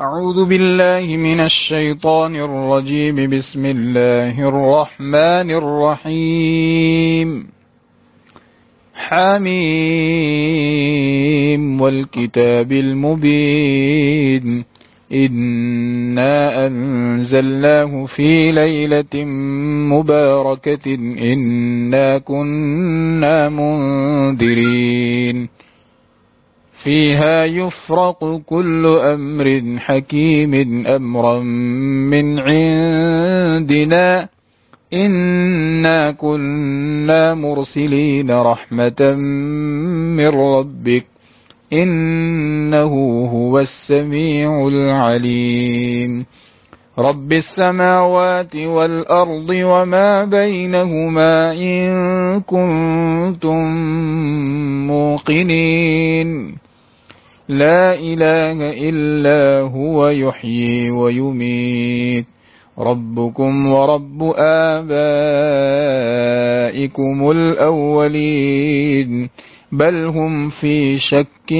أعوذ بالله من الشيطان الرجيم. بسم الله الرحمن الرحيم. حميم والكتاب المبين. إنا أنزلناه في ليلة مباركة إنا كنا منذرين فيها يفرق كل أمر حكيم أمرا من عندنا إنا كنا مرسلين رحمة من ربك إنه هو السميع العليم. رب السماوات والأرض وما بينهما إن كنتم موقنين لا إله إلا هو يحيي ويميت ربكم ورب آبائكم الأولين بل هم في شك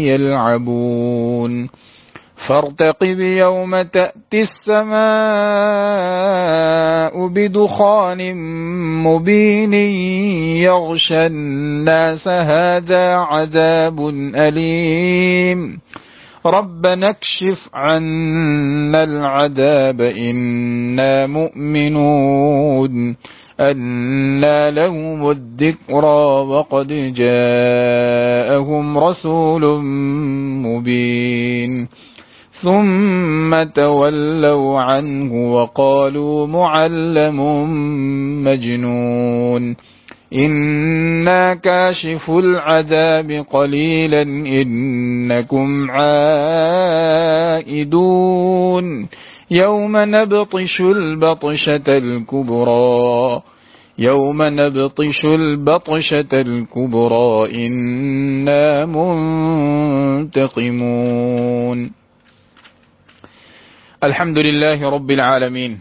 يلعبون فارتقب يوم تأتي السماء بدخان مبين يغشى الناس هذا عذاب أليم ربنا اكشف عنا العذاب إنا مؤمنون أنى لهم الذكرى وقد جاءهم رسول مبين ثم تولوا عنه وقالوا معلم مجنون إنا كاشف العذاب قليلا إنكم عائدون يوم نبطش البطشة الكبرى إنا منتقمون. الحمد لله رب العالمين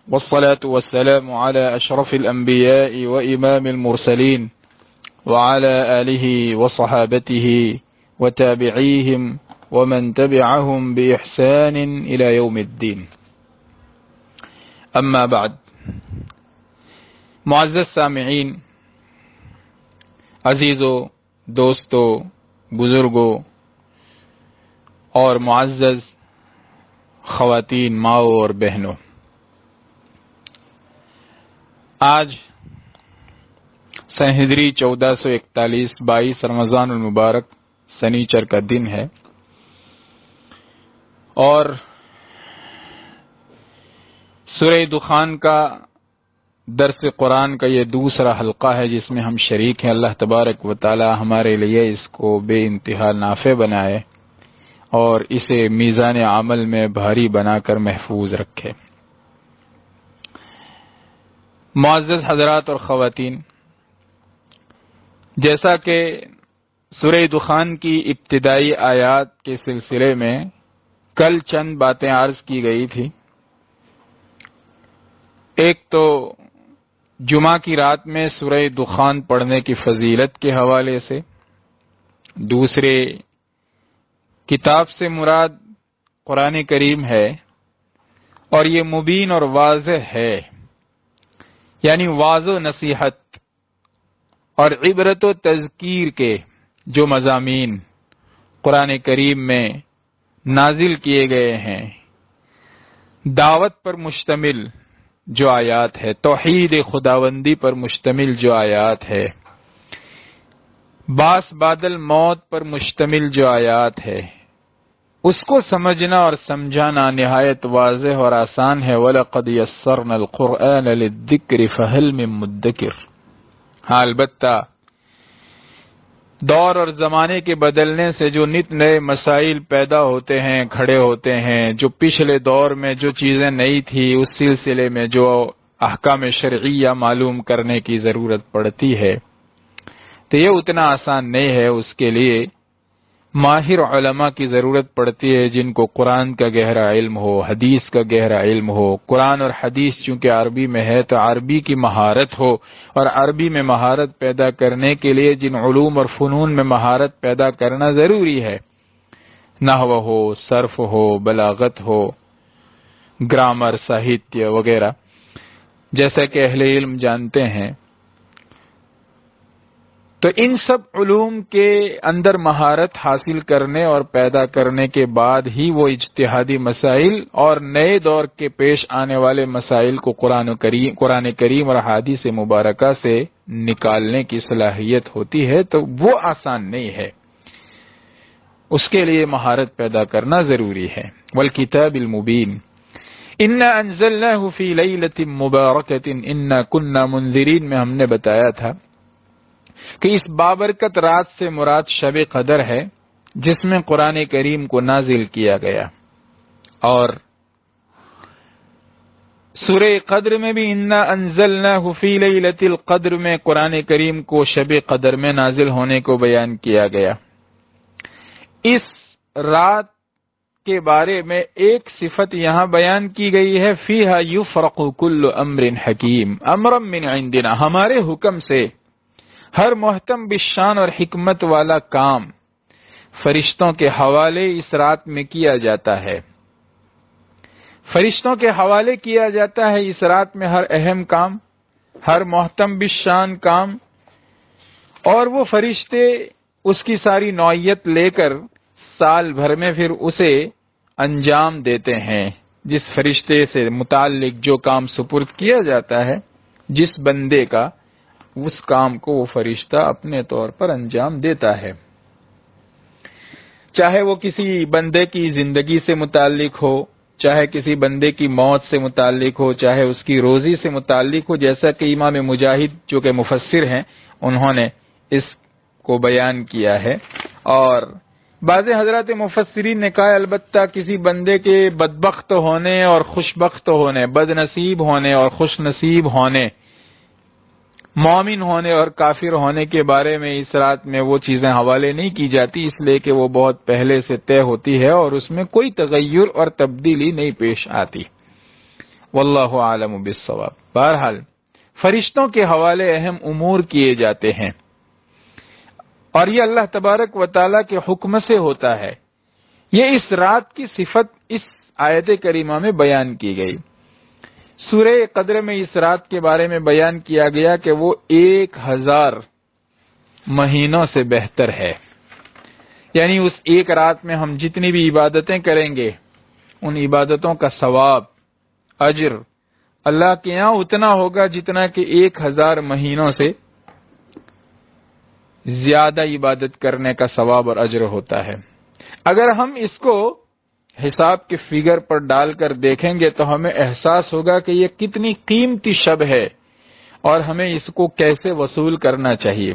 والصلاة والسلام على أشرف الأنبياء وإمام المرسلين وعلى آله وصحابته وتابعيهم ومن تبعهم بإحسان إلى يوم الدين. أما بعد، معزز سامعین، عزیزو، دوستو، بزرگو اور معزز خواتین، ماؤں اور بہنوں، آج سن ہجری 1441 22 رمضان المبارک سنیچر کا دن ہے اور سورہ دخان کا درس قرآن کا یہ دوسرا حلقہ ہے جس میں ہم شریک ہیں۔ اللہ تبارک و تعالی ہمارے لیے اس کو بے انتہا نافع بنائے اور اسے میزان عمل میں بھاری بنا کر محفوظ رکھے۔ معزز حضرات اور خواتین، جیسا کہ سورہ دخان کی ابتدائی آیات کے سلسلے میں کل چند باتیں عرض کی گئی تھی، ایک تو جمعہ کی رات میں سورہ دخان پڑھنے کی فضیلت کے حوالے سے، دوسرے کتاب سے مراد قرآن کریم ہے اور یہ مبین اور واضح ہے، یعنی واضح نصیحت اور عبرت و تذکیر کے جو مضامین قرآن کریم میں نازل کیے گئے ہیں، دعوت پر مشتمل جو آیات ہے، توحید خداوندی پر مشتمل جو آیات ہے، باس بعد الموت پر مشتمل جو آیات ہے، اس کو سمجھنا اور سمجھانا نہایت واضح اور آسان ہے۔ وَلَقَدْ يَسَّرْنَا الْقُرْآنَ لِلذِّكْرِ فَهَلْ مِن مُدَّكِرٍ۔ ہاں، البتہ دور اور زمانے کے بدلنے سے جو نت نئے مسائل پیدا ہوتے ہیں، کھڑے ہوتے ہیں، جو پچھلے دور میں جو چیزیں نہیں تھی اس سلسلے میں جو احکام شرعیہ معلوم کرنے کی ضرورت پڑتی ہے، تو یہ اتنا آسان نہیں ہے۔ اس کے لیے ماہر علماء کی ضرورت پڑتی ہے جن کو قرآن کا گہرا علم ہو، حدیث کا گہرا علم ہو۔ قرآن اور حدیث چونکہ عربی میں ہے تو عربی کی مہارت ہو، اور عربی میں مہارت پیدا کرنے کے لیے جن علوم اور فنون میں مہارت پیدا کرنا ضروری ہے، نحو ہو، صرف ہو، بلاغت ہو، گرامر، ساہتیہ وغیرہ، جیسا کہ اہل علم جانتے ہیں. تو ان سب علوم کے اندر مہارت حاصل کرنے اور پیدا کرنے کے بعد ہی وہ اجتہادی مسائل اور نئے دور کے پیش آنے والے مسائل کو قرآن کریم اور احادیث مبارکہ سے نکالنے کی صلاحیت ہوتی ہے. تو وہ آسان نہیں ہے، اس کے لیے مہارت پیدا کرنا ضروری ہے. والکتاب المبین انا انزلناہ فی لیلۃ مبارکۃ انا کنا منذرین میں ہم نے بتایا تھا کہ اس بابرکت رات سے مراد شب قدر ہے جس میں قرآن کریم کو نازل کیا گیا. اور سورہ قدر میں بھی انا انزلناہ فی لیلۃ القدر میں قرآن کریم کو شب قدر میں نازل ہونے کو بیان کیا گیا. اس رات کے بارے میں ایک صفت یہاں بیان کی گئی ہے، فیہا یفرق کل امر حکیم امرا من عندنا، ہمارے حکم سے ہر محتم بالشان اور حکمت والا کام فرشتوں کے حوالے اس رات میں کیا جاتا ہے. فرشتوں کے حوالے کیا جاتا ہے اس رات میں ہر اہم کام، ہر محتم بالشان کام، اور وہ فرشتے اس کی ساری نوعیت لے کر سال بھر میں پھر اسے انجام دیتے ہیں. جس فرشتے سے متعلق جو کام سپرد کیا جاتا ہے جس بندے کا، اس کام کو وہ فرشتہ اپنے طور پر انجام دیتا ہے. چاہے وہ کسی بندے کی زندگی سے متعلق ہو، چاہے کسی بندے کی موت سے متعلق ہو، چاہے اس کی روزی سے متعلق ہو، جیسا کہ امام مجاہد جو کہ مفسر ہیں انہوں نے اس کو بیان کیا ہے. اور بعض حضرات مفسرین نے کہا البتہ کسی بندے کے بدبخت ہونے اور خوشبخت ہونے، بد نصیب ہونے اور خوش نصیب ہونے، مومن ہونے اور کافر ہونے کے بارے میں اس رات میں وہ چیزیں حوالے نہیں کی جاتی، اس لیے کہ وہ بہت پہلے سے طے ہوتی ہے اور اس میں کوئی تغیر اور تبدیلی نہیں پیش آتی. واللہ عالم بالصواب. بہرحال فرشتوں کے حوالے اہم امور کیے جاتے ہیں اور یہ اللہ تبارک و تعالیٰ کے حکم سے ہوتا ہے. یہ اس رات کی صفت اس آیت کریمہ میں بیان کی گئی. سورہ قدر میں اس رات کے بارے میں بیان کیا گیا کہ وہ 1000 مہینوں سے بہتر ہے. یعنی اس ایک رات میں ہم جتنی بھی عبادتیں کریں گے ان عبادتوں کا ثواب، اجر اللہ کے یہاں اتنا ہوگا جتنا کہ 1000 مہینوں سے زیادہ عبادت کرنے کا ثواب اور اجر ہوتا ہے. اگر ہم اس کو حساب کے فگر پر ڈال کر دیکھیں گے تو ہمیں احساس ہوگا کہ یہ کتنی قیمتی شب ہے اور ہمیں اس کو کیسے وصول کرنا چاہیے.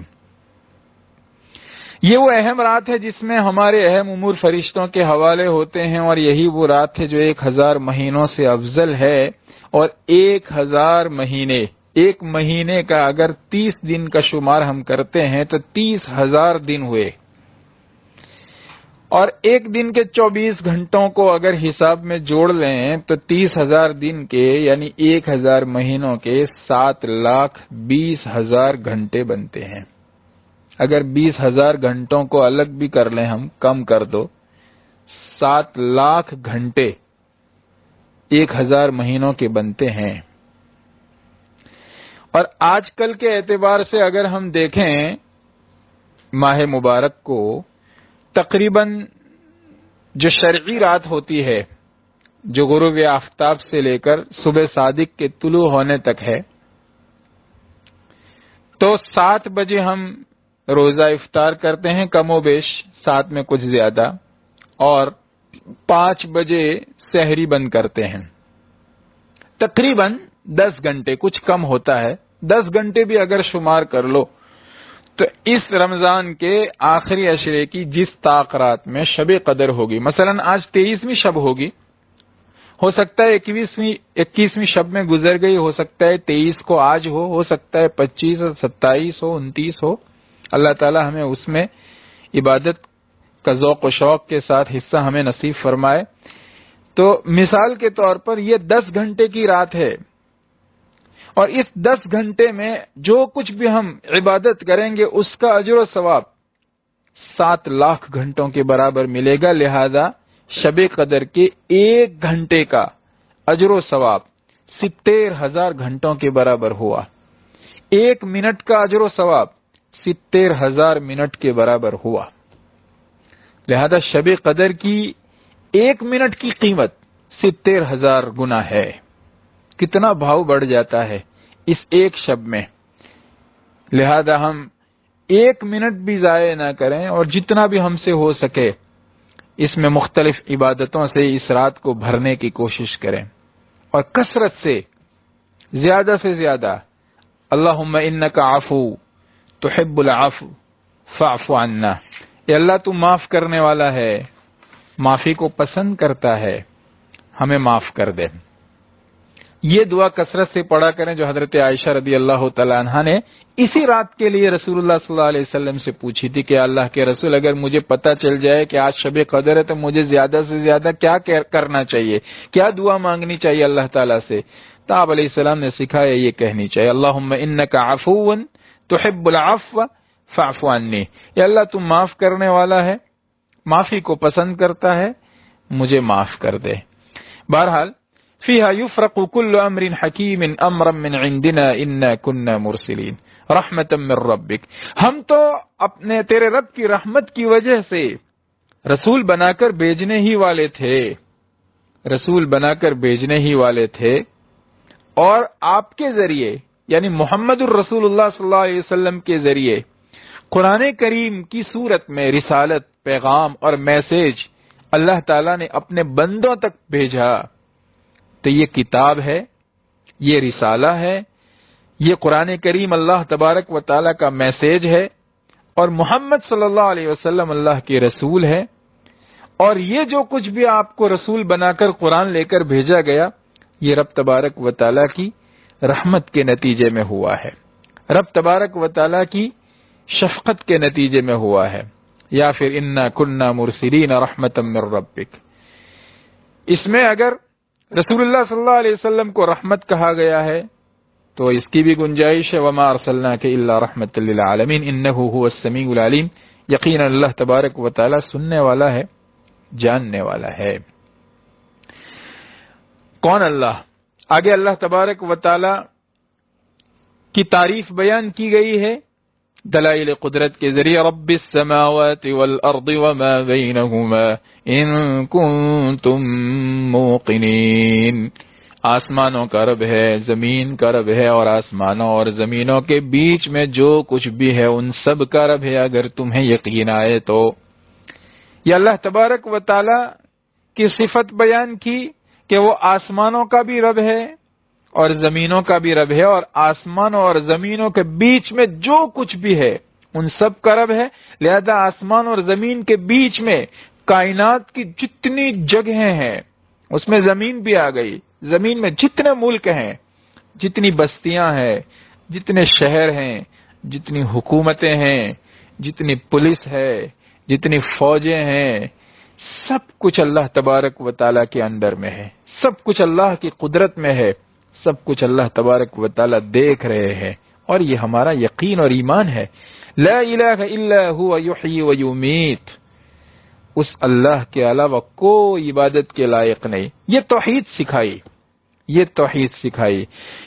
یہ وہ اہم رات ہے جس میں ہمارے اہم امور فرشتوں کے حوالے ہوتے ہیں، اور یہی وہ رات ہے جو 1000 مہینوں سے افضل ہے. اور 1000 مہینے، ایک مہینے کا اگر 30 دن کا شمار ہم کرتے ہیں تو 30,000 دن ہوئے، اور ایک دن کے 24 گھنٹوں کو اگر حساب میں جوڑ لیں تو 30,000 دن کے یعنی 1000 مہینوں کے 7,20,000 گھنٹے بنتے ہیں. اگر 20,000 گھنٹوں کو الگ بھی کر لیں، ہم کم کر دو، 7 لاکھ گھنٹے 1000 مہینوں کے بنتے ہیں. اور آج کل کے اعتبار سے اگر ہم دیکھیں ماہ مبارک کو، تقریباً جو شرعی رات ہوتی ہے جو غروب آفتاب سے لے کر صبح صادق کے طلوع ہونے تک ہے، تو 7 بجے ہم روزہ افطار کرتے ہیں، کم و بیش 7 میں کچھ زیادہ، اور 5 بجے سحری بند کرتے ہیں. تقریباً 10 گھنٹے، کچھ کم ہوتا ہے، 10 گھنٹے بھی اگر شمار کر لو تو اس رمضان کے آخری عشرے کی جس طاق رات میں شب قدر ہوگی، مثلا آج 23ویں شب ہوگی، ہو سکتا ہے 21ویں شب میں گزر گئی، ہو سکتا ہے 23 کو آج ہو سکتا ہے 25 اور 27 ہو، 29 ہو. اللہ تعالی ہمیں اس میں عبادت کا ذوق و شوق کے ساتھ حصہ ہمیں نصیب فرمائے. تو مثال کے طور پر یہ 10 گھنٹے کی رات ہے، اور اس 10 گھنٹے میں جو کچھ بھی ہم عبادت کریں گے اس کا اجر و ثواب 7 لاکھ گھنٹوں کے برابر ملے گا. لہذا شب قدر کے 1 گھنٹے کا اجر و ثواب 70,000 گھنٹوں کے برابر ہوا. 1 منٹ کا اجر و ثواب 70,000 منٹ کے برابر ہوا. لہذا شب قدر کی 1 منٹ کی قیمت 70,000 گنا ہے. کتنا بھاؤ بڑھ جاتا ہے اس ایک شب میں. لہذا ہم 1 منٹ بھی ضائع نہ کریں اور جتنا بھی ہم سے ہو سکے اس میں مختلف عبادتوں سے اس رات کو بھرنے کی کوشش کریں اور کثرت سے زیادہ اللہم انک عفو تحب العفو فاعف عنا. اے اللہ تو معاف کرنے والا ہے، معافی کو پسند کرتا ہے، ہمیں معاف کر دے. یہ دعا کثرت سے پڑھا کریں جو حضرت عائشہ رضی اللہ تعالی عنہا نے اسی رات کے لیے رسول اللہ صلی اللہ علیہ وسلم سے پوچھی تھی کہ اللہ کے رسول اگر مجھے پتہ چل جائے کہ آج شب قدر ہے تو مجھے زیادہ سے زیادہ کیا کرنا چاہیے، کیا دعا مانگنی چاہیے اللہ تعالیٰ سے. تو آپ علیہ السلام نے سکھایا یہ کہنی چاہیے اللہم انک عفو تحب العفو فاعف عنی. یا اللہ تم معاف کرنے والا ہے، معافی کو پسند کرتا ہے، مجھے معاف کر دے. بہرحال فیہا یفرق کل امر حکیم امرا من عندنا انا کنا مرسلین رحمتا من ربک. ہم تو اپنے تیرے رب کی رحمت کی وجہ سے رسول بنا کر بھیجنے ہی والے تھے اور آپ کے ذریعے یعنی محمد الرسول اللہ صلی اللہ علیہ وسلم کے ذریعے قرآن کریم کی صورت میں رسالت، پیغام اور میسج اللہ تعالیٰ نے اپنے بندوں تک بھیجا. تو یہ کتاب ہے، یہ رسالہ ہے، یہ قرآن کریم اللہ تبارک و تعالیٰ کا میسج ہے اور محمد صلی اللہ علیہ وسلم اللہ کے رسول ہے. اور یہ جو کچھ بھی آپ کو رسول بنا کر قرآن لے کر بھیجا گیا یہ رب تبارک و تعالیٰ کی رحمت کے نتیجے میں ہوا ہے، رب تبارک و تعالیٰ کی شفقت کے نتیجے میں ہوا ہے. یا پھر انا کننا مرسلین رحمتا من ربک. اس میں اگر رسول اللہ صلی اللہ علیہ وسلم کو رحمت کہا گیا ہے تو اس کی بھی گنجائش ہے وما ارسلناک الا رحمتا للعالمین انہ هو السمیع العلیم. یقینا اللہ تبارک و تعالیٰ سننے والا ہے، جاننے والا ہے. کون اللہ؟ آگے اللہ تبارک و تعالیٰ کی تعریف بیان کی گئی ہے دلائل قدرت کے ذریعے. رب السماوات والارض وما بینہما ان کنتم موقنین. آسمانوں کا رب ہے، زمین کا رب ہے اور آسمانوں اور زمینوں کے بیچ میں جو کچھ بھی ہے ان سب کا رب ہے اگر تمہیں یقین آئے تو. یہ اللہ تبارک و تعالی کی صفت بیان کی کہ وہ آسمانوں کا بھی رب ہے اور زمینوں کا بھی رب ہے اور آسمانوں اور زمینوں کے بیچ میں جو کچھ بھی ہے ان سب کا رب ہے. لہذا آسمان اور زمین کے بیچ میں کائنات کی جتنی جگہیں ہیں اس میں زمین بھی آ گئی. زمین میں جتنے ملک ہیں، جتنی بستیاں ہیں، جتنے شہر ہیں، جتنی حکومتیں ہیں، جتنی پولیس ہے، جتنی فوجیں ہیں، سب کچھ اللہ تبارک و تعالیٰ کے انڈر میں ہے، سب کچھ اللہ کی قدرت میں ہے، سب کچھ اللہ تبارک و تعالیٰ دیکھ رہے ہیں. اور یہ ہمارا یقین اور ایمان ہے. لا الہ الا هو یحیی و یمیت. اس اللہ کے علاوہ کوئی عبادت کے لائق نہیں. یہ توحید سکھائی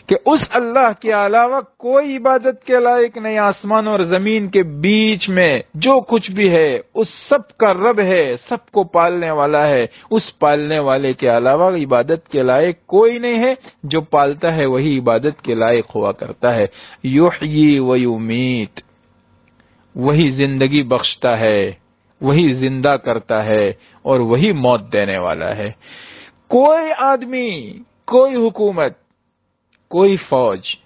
کہ اس اللہ کے علاوہ کوئی عبادت کے لائق نہیں. آسمان اور زمین کے بیچ میں جو کچھ بھی ہے اس سب کا رب ہے، سب کو پالنے والا ہے. اس پالنے والے کے علاوہ عبادت کے لائق کوئی نہیں ہے. جو پالتا ہے وہی عبادت کے لائق ہوا کرتا ہے. یحیی و یمیت. وہی زندگی بخشتا ہے، وہی زندہ کرتا ہے اور وہی موت دینے والا ہے. کوئی آدمی، کوئی حکومت، کوئی فوج،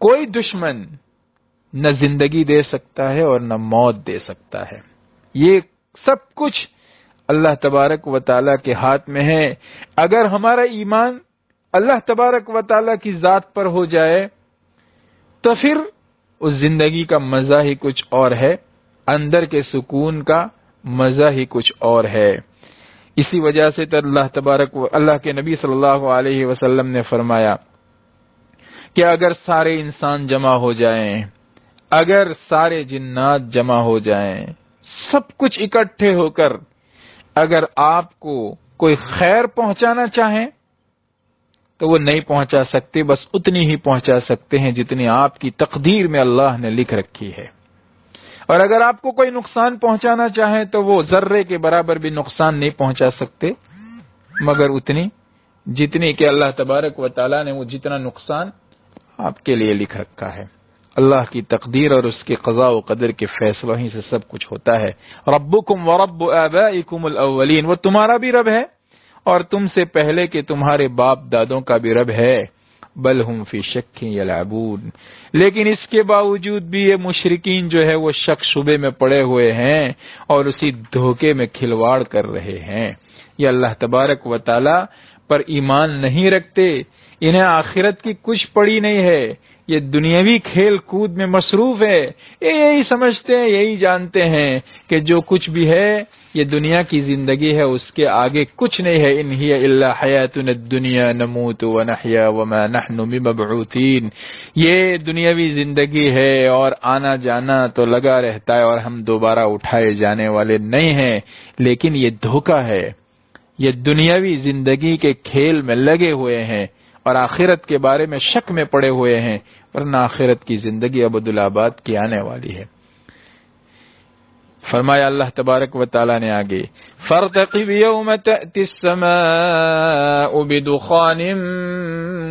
کوئی دشمن نہ زندگی دے سکتا ہے اور نہ موت دے سکتا ہے. یہ سب کچھ اللہ تبارک و تعالیٰ کے ہاتھ میں ہے. اگر ہمارا ایمان اللہ تبارک و تعالیٰ کی ذات پر ہو جائے تو پھر اس زندگی کا مزہ ہی کچھ اور ہے، اندر کے سکون کا مزہ ہی کچھ اور ہے. اسی وجہ سے تو اللہ کے نبی صلی اللہ علیہ وسلم نے فرمایا کہ اگر سارے انسان جمع ہو جائیں، اگر سارے جنات جمع ہو جائیں، سب کچھ اکٹھے ہو کر اگر آپ کو کوئی خیر پہنچانا چاہیں تو وہ نہیں پہنچا سکتے، بس اتنی ہی پہنچا سکتے ہیں جتنی آپ کی تقدیر میں اللہ نے لکھ رکھی ہے، اور اگر آپ کو کوئی نقصان پہنچانا چاہیں تو وہ ذرے کے برابر بھی نقصان نہیں پہنچا سکتے مگر اتنی جتنی کہ اللہ تبارک و تعالیٰ نے وہ جتنا نقصان آپ کے لیے لکھ رکھا ہے۔ اللہ کی تقدیر اور اس کے قضاء و قدر کے فیصلوں ہی سے سب کچھ ہوتا ہے۔ ربکم ورب آبائکم الاولین، وہ تمہارا بھی رب ہے اور تم سے پہلے کے تمہارے باپ دادوں کا بھی رب ہے۔ بل ہم فی شک یلعبون، لیکن اس کے باوجود بھی یہ مشرکین جو ہے وہ شک شبے میں پڑے ہوئے ہیں اور اسی دھوکے میں کھلواڑ کر رہے ہیں۔ یہ اللہ تبارک و تعالی پر ایمان نہیں رکھتے، انہیں آخرت کی کچھ پڑی نہیں ہے، یہ دنیاوی کھیل کود میں مصروف ہے، یہ یہی سمجھتے ہیں، یہی جانتے ہیں کہ جو کچھ بھی ہے یہ دنیا کی زندگی ہے، اس کے آگے کچھ نہیں ہے۔ ان ہی الا حیاتنا الدنیا نموت ونحیا وما نحن بمبعوثین، یہ دنیاوی زندگی ہے اور آنا جانا تو لگا رہتا ہے اور ہم دوبارہ اٹھائے جانے والے نہیں ہیں، لیکن یہ دھوکہ ہے، یہ دنیاوی زندگی کے کھیل میں لگے ہوئے ہیں اور آخرت کے بارے میں شک میں پڑے ہوئے ہیں، ورنہ آخرت کی زندگی ابدالآباد کی آنے والی ہے۔ فرمایا اللہ تبارک و تعالیٰ نے آگے، فَارْتَقِبْ يَوْمَ تَأْتِي السَّمَاءُ بِدُخَانٍ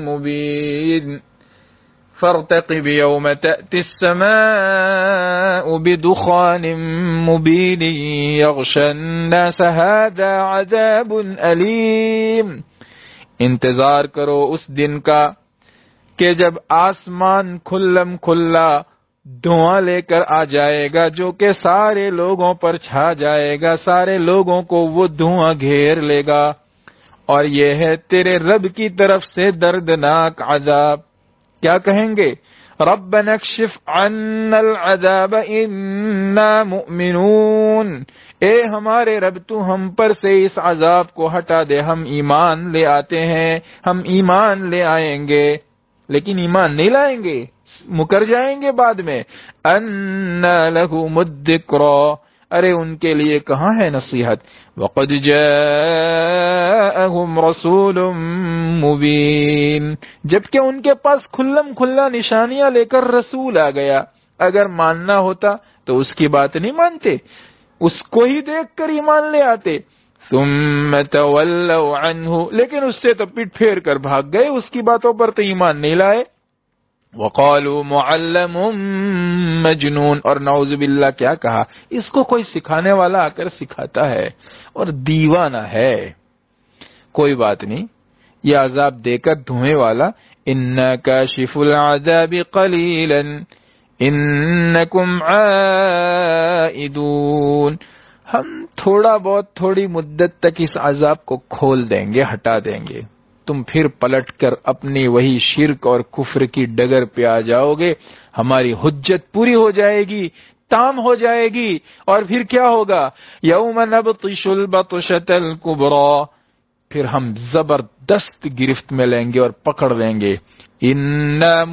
مُبِينٍ فَارْتَقِبْ يَوْمَ تَأْتِي السَّمَاءُ بِدُخَانٍ مُبِينٍ يَغْشَى النَّاسَ هَذَا عَذَابٌ أَلِيمٌ، انتظار کرو اس دن کا کہ جب آسمان کھلم کھلا دھواں لے کر آ جائے گا جو کہ سارے لوگوں پر چھا جائے گا، سارے لوگوں کو وہ دھواں گھیر لے گا، اور یہ ہے تیرے رب کی طرف سے دردناک عذاب۔ کیا کہیں گے؟ ربنا اکشف عنا العذاب انا مؤمنون، اے ہمارے رب تو ہم پر سے اس عذاب کو ہٹا دے، ہم ایمان لے آتے ہیں، ہم ایمان لے آئیں گے، لیکن ایمان نہیں لائیں گے، مکر جائیں گے بعد میں۔ انا لہم الذکری، ارے ان کے لیے کہاں ہے نصیحت؟ وقد جاءہم رسول مبین، جبکہ ان کے پاس کھلم کھلا نشانیاں لے کر رسول آ گیا، اگر ماننا ہوتا تو اس کی بات نہیں مانتے، اس کو ہی دیکھ کر ایمان لے آتے۔ ثم تولوا عنہ، لیکن اس سے تو پیٹ پھیر کر بھاگ گئے، اس کی باتوں پر تو ایمان نہیں لائے۔ وقالوا معلم مجنون، اور نعوذ باللہ کیا کہا، اس کو کوئی سکھانے والا آ کر سکھاتا ہے اور دیوانہ ہے۔ کوئی بات نہیں، یہ عذاب دے کر دھونے والا، انا کاشف العذاب قلیلا انکم عائدون، ہم تھوڑا بہت تھوڑی مدت تک اس عذاب کو کھول دیں گے، ہٹا دیں گے، تم پھر پلٹ کر اپنی وہی شرک اور کفر کی ڈگر پہ آ جاؤ گے، ہماری حجت پوری ہو جائے گی، تام ہو جائے گی، اور پھر کیا ہوگا؟ یوم نبطش البطشۃ الکبریٰ، پھر ہم زبردست گرفت میں لیں گے اور پکڑ لیں گے۔ انا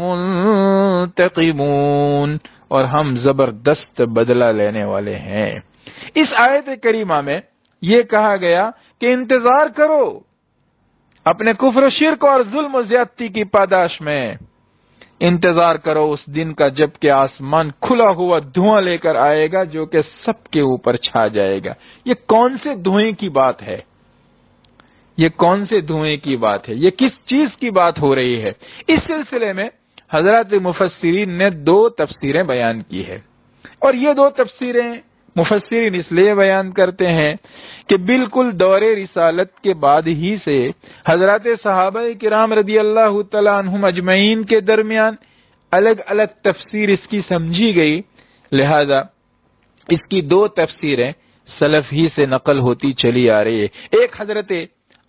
منتقمون، اور ہم زبردست بدلہ لینے والے ہیں۔ اس آیت کریمہ میں یہ کہا گیا کہ انتظار کرو اپنے کفر و شرک اور ظلم و زیادتی کی پاداش میں، انتظار کرو اس دن کا جب کہ آسمان کھلا ہوا دھواں لے کر آئے گا جو کہ سب کے اوپر چھا جائے گا۔ یہ کون سے دھوئیں کی بات ہے؟ یہ کون سے دھوئیں کی بات ہے؟ یہ کس چیز کی بات ہو رہی ہے؟ اس سلسلے میں حضرات مفسرین نے دو تفسیریں بیان کی ہے، اور یہ دو تفسیریں مفسرین اس لیے بیان کرتے ہیں کہ بالکل دور رسالت کے بعد ہی سے حضرات صحابہ کرام رضی اللہ تعالیٰ عنہم اجمعین کے درمیان الگ الگ تفسیر اس کی سمجھی گئی، لہذا اس کی دو تفسیریں سلف ہی سے نقل ہوتی چلی آ رہی ہے۔ ایک حضرت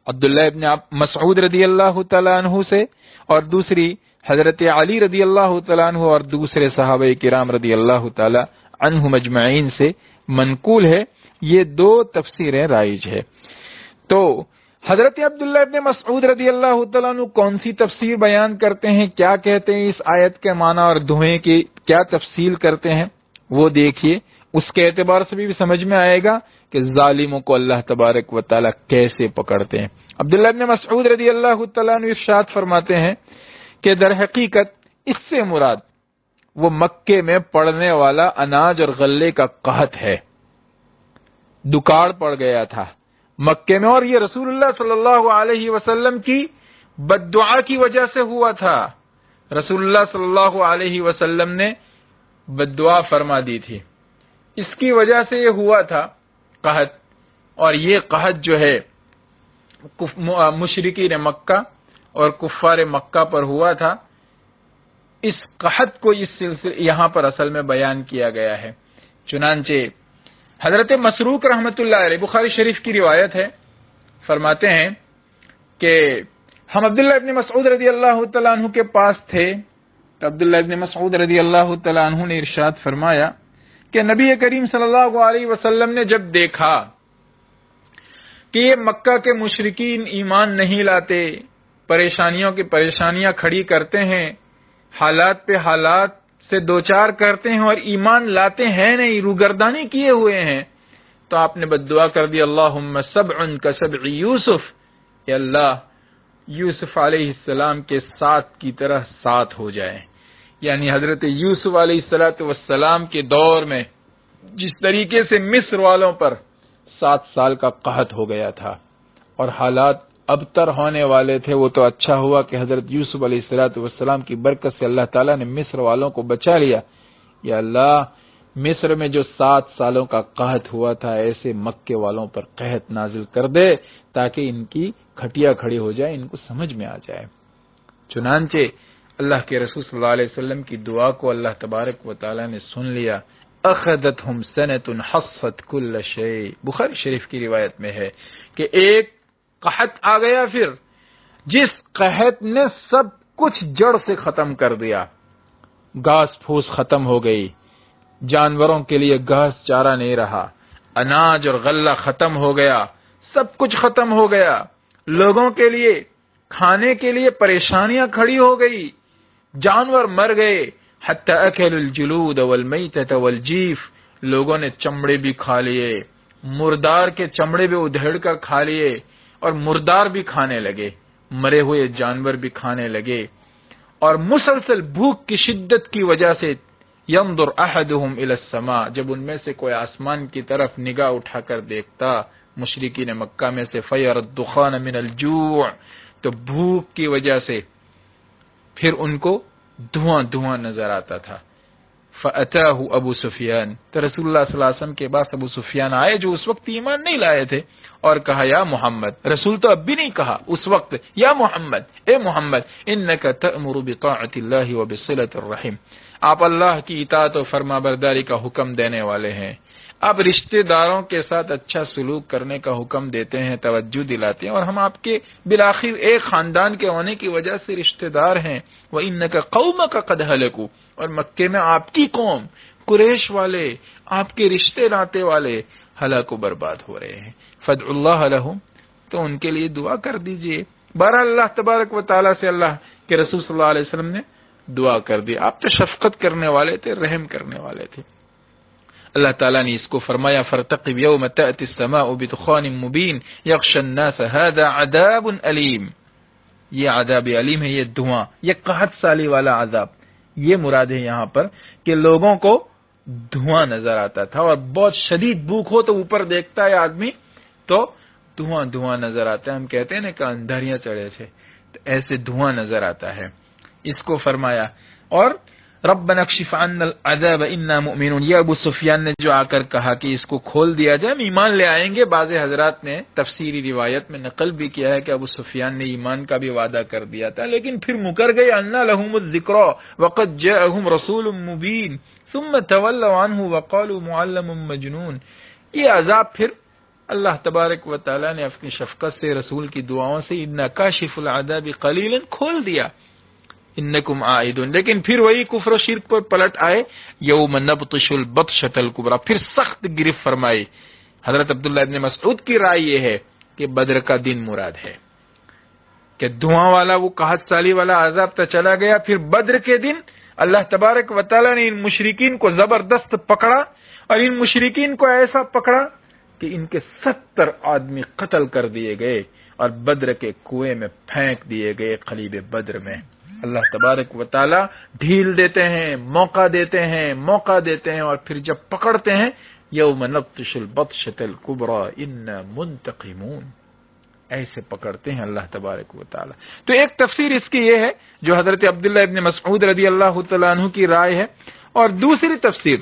عبداللہ ابن مسعود رضی اللہ تعالیٰ عنہ سے، اور دوسری حضرت علی رضی اللہ تعالیٰ عنہ اور دوسرے صحابہ کرام رضی اللہ تعالیٰ عنہم اجمعین سے منقول ہے۔ یہ دو تفسیریں رائج ہے۔ تو حضرت عبداللہ ابن مسعود رضی اللہ تعالیٰ عنہ کون سی تفسیر بیان کرتے ہیں، کیا کہتے ہیں اس آیت کے معنی اور دھوئیں کی کیا تفصیل کرتے ہیں، وہ دیکھیے، اس کے اعتبار سے بھی سمجھ میں آئے گا کہ ظالموں کو اللہ تبارک و تعالیٰ کیسے پکڑتے ہیں۔ عبداللہ ابن مسعود رضی اللہ تعالیٰ عنہ ارشاد فرماتے ہیں کہ در حقیقت اس سے مراد وہ مکے میں پڑنے والا اناج اور غلے کا قحط ہے، دکاڑ پڑ گیا تھا مکے میں، اور یہ رسول اللہ صلی اللہ علیہ وسلم کی بد دعا کی وجہ سے ہوا تھا۔ رسول اللہ صلی اللہ علیہ وسلم نے بد دعا فرما دی تھی، اس کی وجہ سے یہ ہوا تھا قحط، اور یہ قحط جو ہے مشرکین مکہ اور کفار مکہ پر ہوا تھا۔ اس قحط کو اس سلسلے یہاں پر اصل میں بیان کیا گیا ہے۔ چنانچہ حضرت مسروق رحمت اللہ علیہ، بخاری شریف کی روایت ہے، فرماتے ہیں کہ ہم عبداللہ ابن مسعود رضی اللہ تعالیٰ عنہ کے پاس تھے، تو عبداللہ ابن مسعود رضی اللہ تعالیٰ عنہ نے ارشاد فرمایا کہ نبی کریم صلی اللہ علیہ وسلم نے جب دیکھا کہ یہ مکہ کے مشرکین ایمان نہیں لاتے، پریشانیوں کی پریشانیاں کھڑی کرتے ہیں، حالات پہ حالات سے دوچار کرتے ہیں اور ایمان لاتے ہیں نہیں، روگردانی کیے ہوئے ہیں، تو آپ نے بد دعا کر دی، اللہم سبع کسبع یوسف، یا اللہ یوسف علیہ السلام کے ساتھ کی طرح ساتھ ہو جائے، یعنی حضرت یوسف علیہ السلام کے دور میں جس طریقے سے مصر والوں پر 7 سال کا قحط ہو گیا تھا اور حالات ابتر ہونے والے تھے، وہ تو اچھا ہوا کہ حضرت یوسف علیہ السلام کی برکت سے اللہ تعالیٰ نے مصر والوں کو بچا لیا۔ یا اللہ مصر میں جو 7 سالوں کا قحط ہوا تھا، ایسے مکے والوں پر قحط نازل کر دے تاکہ ان کی کھٹیا کھڑی ہو جائے، ان کو سمجھ میں آ جائے۔ چنانچہ اللہ کے رسول صلی اللہ علیہ وسلم کی دعا کو اللہ تبارک و تعالیٰ نے سن لیا۔ اخذتهم سنة حصت كل شيء، بخاری شریف کی روایت میں ہے کہ ایک قحط آ گیا، پھر جس قحط نے سب کچھ جڑ سے ختم کر دیا، گھاس پھوس ختم ہو گئی، جانوروں کے لیے گھاس چارہ نہیں رہا، اناج اور غلہ ختم ہو گیا، سب کچھ ختم ہو گیا، لوگوں کے لیے کھانے کے لیے پریشانیاں کھڑی ہو گئی، جانور مر گئے، حتی اکل الجلود والمیتۃ والجیف، لوگوں نے چمڑے بھی کھا لیے، مردار کے چمڑے بھی ادھیڑ کر کھا لیے اور مردار بھی کھانے لگے، مرے ہوئے جانور بھی کھانے لگے، اور مسلسل بھوک کی شدت کی وجہ سے ينظر احدهم الى السماء، جب ان میں سے کوئی آسمان کی طرف نگاہ اٹھا کر دیکھتا مشرکین مکہ میں سے، فیر الدخان من الجوع، تو بھوک کی وجہ سے پھر ان کو دھواں دھواں نظر آتا تھا۔ فأتاہ ابو سفیان، تو رسول اللہ صلی اللہ علیہ وسلم کے پاس ابو سفیان آئے جو اس وقت ایمان نہیں لائے تھے، اور کہا یا محمد، رسول تو اب بھی نہیں کہا اس وقت، یا محمد، اے محمد، انک تأمر بطاعت اللہ وبصلۃ الرحم، آپ اللہ کی اطاعت و فرما برداری کا حکم دینے والے ہیں، آپ رشتہ داروں کے ساتھ اچھا سلوک کرنے کا حکم دیتے ہیں، توجہ دلاتے ہیں، اور ہم آپ کے بالآخر ایک خاندان کے ہونے کی وجہ سے رشتہ دار ہیں۔ وَإِنَّكَ قَوْمَكَ قَدْ هَلَكُوا، اور مکے میں آپ کی قوم قریش والے، آپ کے رشتے ناتے والے ہلاک و برباد ہو رہے ہیں، فَادْعُوا اللَّهَ لَهُمْ، تو ان کے لیے دعا کر دیجئے۔ بہرحال اللہ تبارک و تعالیٰ سے اللہ کے رسول صلی اللہ علیہ وسلم نے دعا کر دی، آپ تو شفقت کرنے والے تھے، رحم کرنے والے تھے۔ اللہ تعالیٰ نے اس کو فرمایا فَارْتَقِبْ يَوْمَ تَأْتِي السَّمَاءُ بِدُخَانٍ مُبِينٍ يَغْشَى النَّاسَ هَذَا عَذَابٌ أَلِيمٌ، یہ عذاب علیم ہے، یہ دھواں، یہ قحط سالی والا عذاب، یہ مراد ہے یہاں پر کہ لوگوں کو دھواں نظر آتا تھا، اور بہت شدید بھوک ہو تو اوپر دیکھتا ہے آدمی تو دھواں دھواں نظر آتا ہے، ہم کہتے ہیں نا کہ اندھیریاں چڑھے تھے، تو ایسے دھواں نظر آتا ہے۔ اس کو فرمایا، اور ربنا اکشف عنا العذاب انا مؤمنون، یہ ابو سفیان نے جو آ کر کہا کہ اس کو کھول دیا جائے، ہم ایمان لے آئیں گے، بعض حضرات نے تفسیری روایت میں نقل بھی کیا ہے کہ ابو سفیان نے ایمان کا بھی وعدہ کر دیا تھا، لیکن پھر مکر گئے، انا لهم الذکر وقد جاءهم رسول مبین ثم تولوا عنه وقالوا معلم مجنون، یہ عذاب پھر اللہ تبارک و تعالی نے اپنی شفقت سے رسول کی دعاؤں سے انا کاشف العذاب قلیلا کھول دیا، انکم عائدون، لیکن پھر وہی کفر و شرک پر پلٹ آئے، یوم نبطش البطشۃ الکبریٰ، پھر سخت گرفت فرمائی۔ حضرت عبداللہ ابن مسعود کی رائے یہ ہے کہ بدر کا دن مراد ہے، کہ دھواں والا وہ قحط سالی والا عذاب تو چلا گیا، پھر بدر کے دن اللہ تبارک و تعالیٰ نے ان مشرکین کو زبردست پکڑا اور ان مشرکین کو ایسا پکڑا کہ ان کے 70 آدمی قتل کر دیے گئے اور بدر کے کنویں میں پھینک دیے گئے قلیب بدر میں۔ اللہ تبارک و تعالی ڈھیل دیتے ہیں، موقع دیتے ہیں اور پھر جب پکڑتے ہیں یوم نبطش البطشۃ الکبریٰ انا منتقمون، ایسے پکڑتے ہیں اللہ تبارک و تعالی۔ تو ایک تفسیر اس کی یہ ہے جو حضرت عبداللہ ابن مسعود رضی اللہ تعالیٰ عنہ کی رائے ہے، اور دوسری تفسیر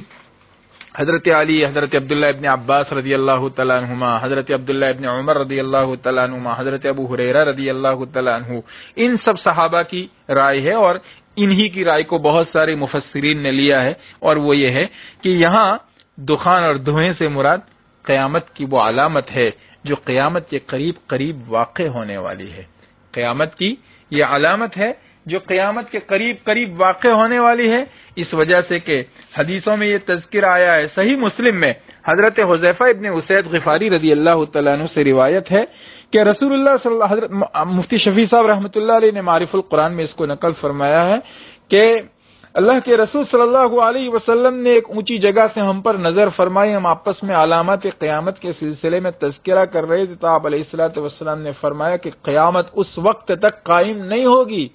حضرت علی، حضرت عبداللہ ابن عباس رضی اللہ تعالیٰ عنہما، حضرت عبداللہ ابن عمر رضی اللہ تعالیٰ عنہما، حضرت ابو ہریرہ رضی اللہ تعالیٰ عنہ، ان سب صحابہ کی رائے ہے، اور انہی کی رائے کو بہت سارے مفسرین نے لیا ہے، اور وہ یہ ہے کہ یہاں دخان اور دھوئیں سے مراد قیامت کی وہ علامت ہے جو قیامت کے قریب قریب واقع ہونے والی ہے۔ قیامت کی یہ علامت ہے جو قیامت کے قریب قریب واقع ہونے والی ہے، اس وجہ سے کہ حدیثوں میں یہ تذکر آیا ہے۔ صحیح مسلم میں حضرت حذیفہ ابن اسید غفاری رضی اللہ تعالیٰ عنہ سے روایت ہے کہ رسول اللہ صلی اللہ حضرت مفتی شفیع صاحب رحمۃ اللہ علیہ نے معارف القرآن میں اس کو نقل فرمایا ہے کہ اللہ کے رسول صلی اللہ علیہ وسلم نے ایک اونچی جگہ سے ہم پر نظر فرمائی، ہم آپس میں علامات قیامت کے سلسلے میں تذکرہ کر رہے تھے، تو آپ علیہ الصلوۃ والسلام نے فرمایا کہ قیامت اس وقت تک قائم نہیں ہوگی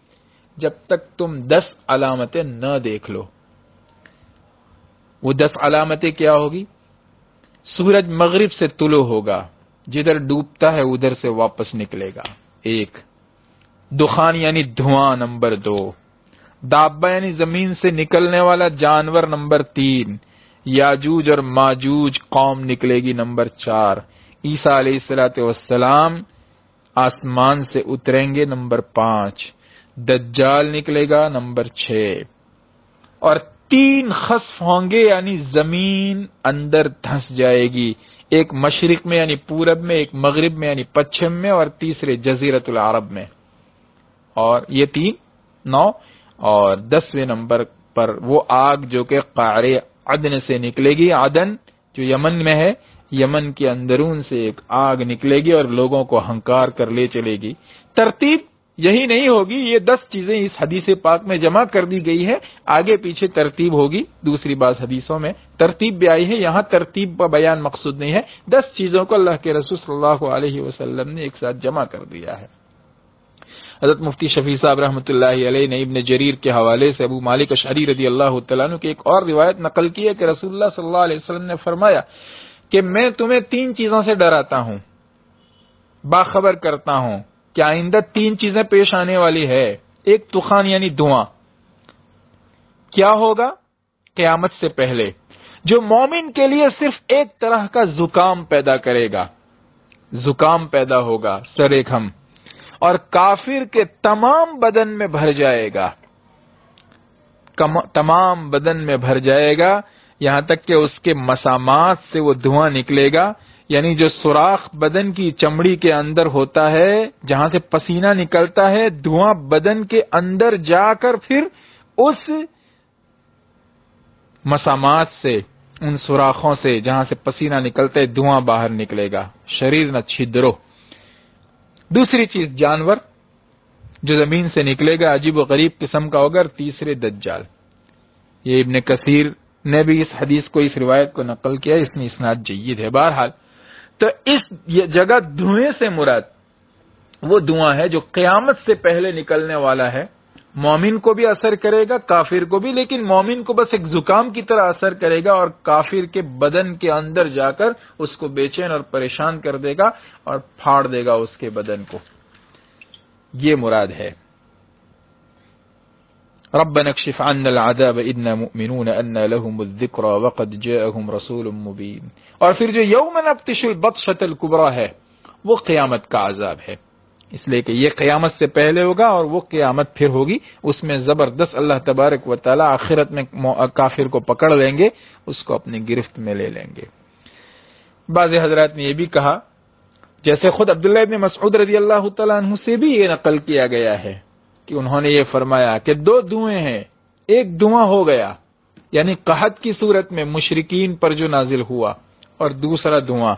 جب تک تم 10 علامتیں نہ دیکھ لو۔ وہ 10 علامتیں کیا ہوگی؟ سورج مغرب سے طلوع ہوگا، جدھر ڈوبتا ہے ادھر سے واپس نکلے گا، 1۔ دخان یعنی دھواں، نمبر 2۔ دابہ یعنی زمین سے نکلنے والا جانور، نمبر 3۔ یاجوج اور ماجوج قوم نکلے گی، نمبر 4۔ عیسیٰ علیہ الصلوۃ والسلام آسمان سے اتریں گے، نمبر 5۔ دجال نکلے گا، نمبر 6۔ اور 3 خسف ہوں گے یعنی زمین اندر دھنس جائے گی، ایک مشرق میں یعنی پورب میں، ایک مغرب میں یعنی پچھم میں، اور تیسرے جزیرۃ العرب میں۔ اور یہ 3 9 اور 10ویں نمبر پر وہ آگ جو کہ قعر عدن سے نکلے گی، عدن جو یمن میں ہے، یمن کے اندرون سے ایک آگ نکلے گی اور لوگوں کو ہنکار کر لے چلے گی۔ ترتیب یہی نہیں ہوگی، یہ 10 چیزیں اس حدیث پاک میں جمع کر دی گئی ہے، آگے پیچھے ترتیب ہوگی۔ دوسری بات حدیثوں میں ترتیب بھی آئی ہے، یہاں ترتیب کا بیان مقصود نہیں ہے، 10 چیزوں کو اللہ کے رسول صلی اللہ علیہ وسلم نے ایک ساتھ جمع کر دیا ہے۔ حضرت مفتی شفیع صاحب رحمۃ اللہ علیہ نے ابن جریر کے حوالے سے ابو مالک اشعری رضی اللہ تعالیٰ عنہ کی ایک اور روایت نقل کی ہے کہ رسول اللہ صلی اللہ علیہ وسلم نے فرمایا کہ میں تمہیں 3 چیزوں سے ڈراتا ہوں، باخبر کرتا ہوں کہ آئندہ 3 چیزیں پیش آنے والی ہے۔ ایک دخان یعنی دھواں، کیا ہوگا؟ قیامت سے پہلے جو مومن کے لیے صرف ایک طرح کا زکام پیدا کرے گا، زکام پیدا ہوگا، سر خم، اور کافر کے تمام بدن میں بھر جائے گا، تمام بدن میں بھر جائے گا، یہاں تک کہ اس کے مسامات سے وہ دھواں نکلے گا، یعنی جو سوراخ بدن کی چمڑی کے اندر ہوتا ہے جہاں سے پسینہ نکلتا ہے، دھواں بدن کے اندر جا کر پھر اس مسامات سے، ان سوراخوں سے جہاں سے پسینہ نکلتا ہے، دھواں باہر نکلے گا، شریر نہ چھدرو۔ دوسری چیز جانور جو زمین سے نکلے گا، عجیب و غریب قسم کا ہوگا۔ اور تیسرے دجال۔ یہ ابن کثیر نے بھی اس حدیث کو، اس روایت کو نقل کیا، اس میں اسناد جید ہے۔ بہرحال تو اس جگہ دھوئیں سے مراد وہ دھواں ہے جو قیامت سے پہلے نکلنے والا ہے، مومن کو بھی اثر کرے گا، کافر کو بھی، لیکن مومن کو بس ایک زکام کی طرح اثر کرے گا اور کافر کے بدن کے اندر جا کر اس کو بے چین اور پریشان کر دے گا اور پھاڑ دے گا اس کے بدن کو۔ یہ مراد ہے۔ ربنا اکشف عنا العذاب انا مؤمنون ان لهم الذکری وقد جاءهم رسول مبین۔ اور پھر جو یوم نبطش البطشۃ الکبریٰ ہے وہ قیامت کا عذاب ہے، اس لیے کہ یہ قیامت سے پہلے ہوگا اور وہ قیامت پھر ہوگی، اس میں زبردست اللہ تبارک و تعالی آخرت میں کافر کو پکڑ لیں گے، اس کو اپنی گرفت میں لے لیں گے۔ بعض حضرات نے یہ بھی کہا، جیسے خود عبداللہ ابن مسعود رضی اللہ تعالیٰ عنہ سے بھی یہ نقل کیا گیا ہے کہ انہوں نے یہ فرمایا کہ 2 دھوئیں ہیں، ایک دھواں ہو گیا یعنی قحط کی صورت میں مشرکین پر جو نازل ہوا، اور دوسرا دھواں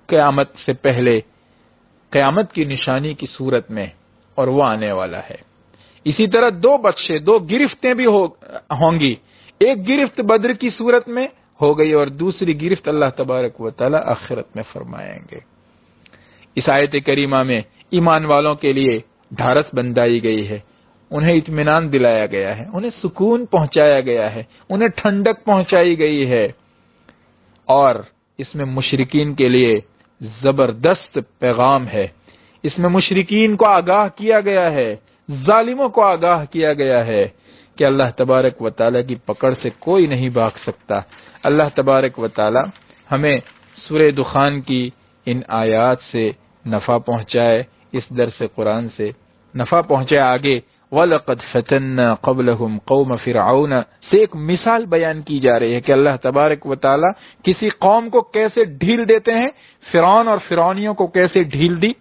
قیامت سے پہلے، قیامت کی نشانی کی صورت میں، اور وہ آنے والا ہے۔ اسی طرح 2 بخشے، 2 گرفتیں بھی ہوں گی، ایک گرفت بدر کی صورت میں ہو گئی اور دوسری گرفت اللہ تبارک و تعالی آخرت میں فرمائیں گے۔ اس آیت کریمہ میں ایمان والوں کے لیے ڈھارس بندائی گئی ہے، انہیں اطمینان دلایا گیا ہے، انہیں سکون پہنچایا گیا ہے، انہیں ٹھنڈک پہنچائی گئی ہے، اور اس میں مشرکین کے لیے زبردست پیغام ہے۔ اس میں مشرکین کو آگاہ کیا گیا ہے، ظالموں کو آگاہ کیا گیا ہے کہ اللہ تبارک و تعالیٰ کی پکڑ سے کوئی نہیں بھاگ سکتا۔ اللہ تبارک و تعالیٰ ہمیں سورہ دخان کی ان آیات سے نفع پہنچائے، اس درس قرآن سے نفع پہنچائے۔ آگے وَلَقَدْ فَتَنَّا قَبْلَهُمْ قَوْمَ فِرْعَوْنَ سے ایک مثال بیان کی جا رہی ہے کہ اللہ تبارک و تعالیٰ کسی قوم کو کیسے ڈھیل دیتے ہیں، فرعون اور فرعونیوں کو کیسے ڈھیل دی،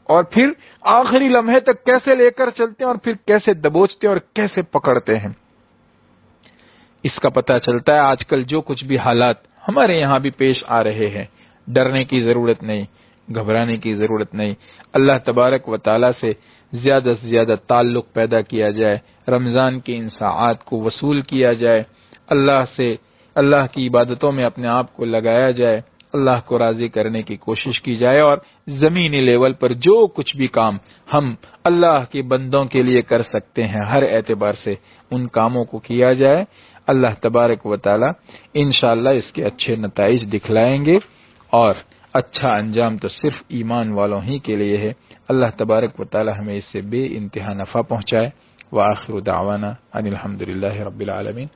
اور پھر آخری لمحے تک کیسے لے کر چلتے ہیں، اور پھر کیسے دبوچتے اور کیسے پکڑتے ہیں۔ اس کا پتہ چلتا ہے آج کل جو کچھ بھی حالات ہمارے یہاں بھی پیش آ رہے ہیں، ڈرنے کی ضرورت نہیں، گھبرانے کی ضرورت نہیں۔ اللہ تبارک و تعالیٰ سے زیادہ سے زیادہ تعلق پیدا کیا جائے، رمضان کی ان ساعات کو وصول کیا جائے، اللہ کی عبادتوں میں اپنے آپ کو لگایا جائے، اللہ کو راضی کرنے کی کوشش کی جائے، اور زمینی لیول پر جو کچھ بھی کام ہم اللہ کے بندوں کے لیے کر سکتے ہیں ہر اعتبار سے ان کاموں کو کیا جائے۔ اللہ تبارک و تعالی انشاءاللہ اس کے اچھے نتائج دکھلائیں گے، اور اچھا انجام تو صرف ایمان والوں ہی کے لیے ہے۔ اللہ تبارک و تعالی ہمیں اس سے بے انتہا نفع پہنچائے۔ وآخر دعوانا ان الحمدللہ رب العالمین۔